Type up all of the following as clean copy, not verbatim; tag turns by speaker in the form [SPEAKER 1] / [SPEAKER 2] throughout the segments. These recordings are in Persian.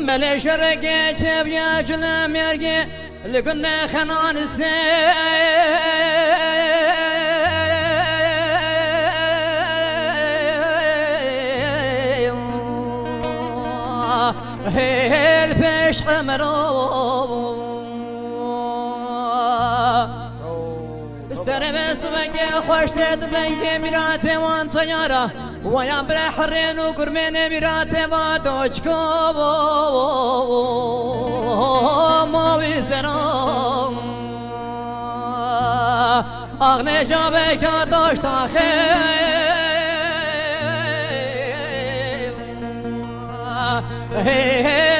[SPEAKER 1] بله شرکه چویا جلم مرگه لکن خنان سه هل پیش قمرو سر بسوگه خوش تد بنگه میرات وان تیارا ویا بر حرین و گرمین میرات و دوچکو ماوی زرام آغنه جابه که داشت آخه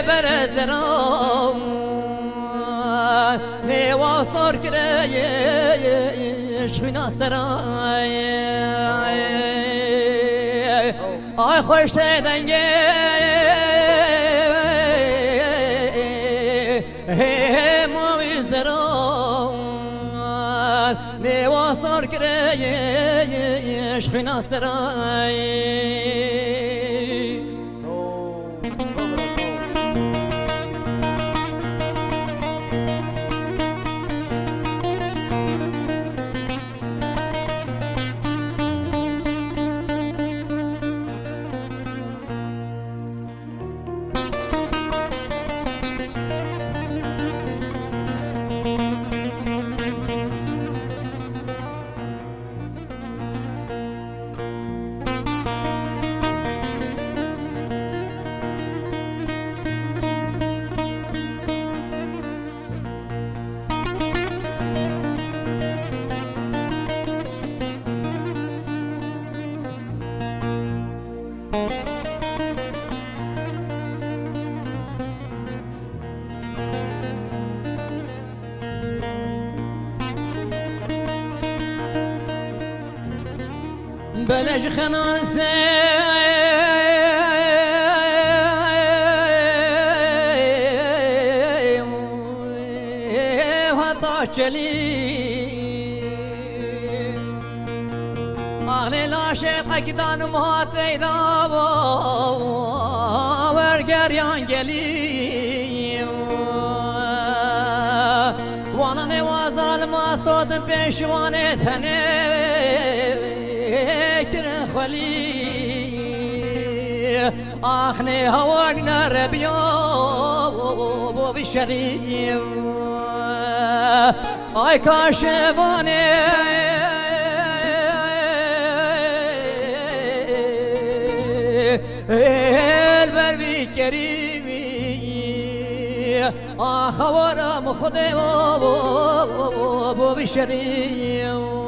[SPEAKER 1] بر زرام نواصر کرده شوینا سرای آی خوش دنگه ماوی زران نواصر کرده شوینا سرای بلج خنان سي وطاشلي أغني لا شيء قدان مهاتي دابو ورقر يانجلي وانا نوازال ما صوت بيشواني تهني خلي آخني هواقنا ربيو بشريم آي كاشفاني البربي كريمي آخوارا مخدي بشريم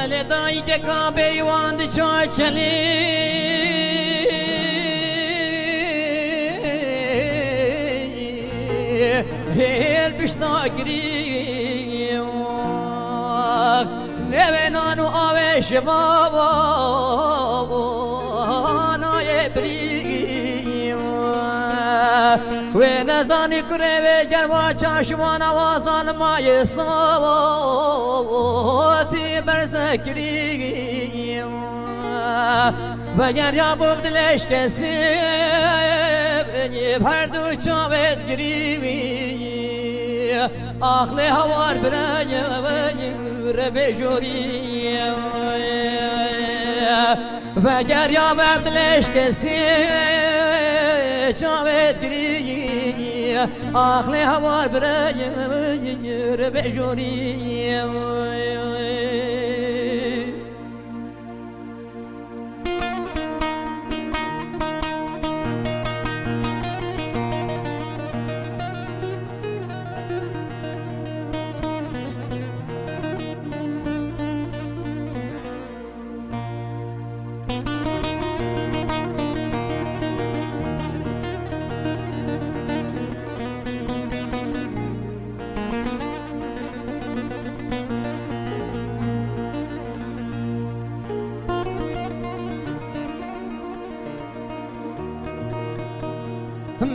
[SPEAKER 1] بلدایی که کابه واند چاچلی هل بشتاگری نوینانو آوش بابا نای بری و نزانی کره و جروا چاشمان آوازان مای صوتی برزکریم وگر یا بودلش کسی هر دو چاوت گریمی آخلی هوار برای ربه جوریم وگر یا بودلش کسی چاوت گریمی آخلی هوار برای ربه جوریم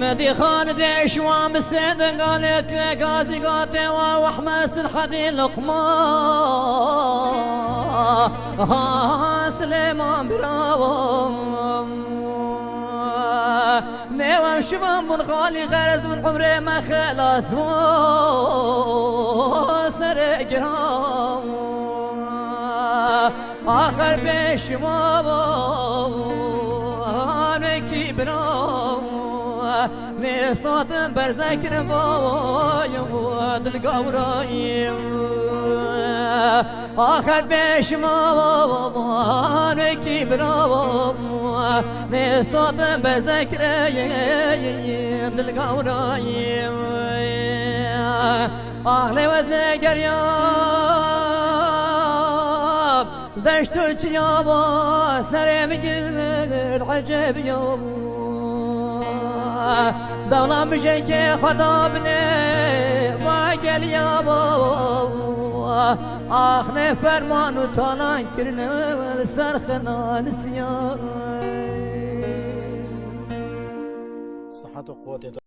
[SPEAKER 1] مدي خان ديشوان بالسيد قالت لك غازي قاتي وحماس الحدي لقما سليمان براو نيوام شباب من خالي غرز من عمري ما خلاث سرقرام آخر بيش مابا كبرام نصات برزكر بايم القورايم آخر بيش مابا كبرام نصات برزكر القورايم أهلي وزقر ياب دشتو تشيابا سري مقل عجب يابا دولا مشيكي خطابني باقل يابا آخني فرمان وطالان كرنا لسرخنا نسيان
[SPEAKER 2] صحة وقوة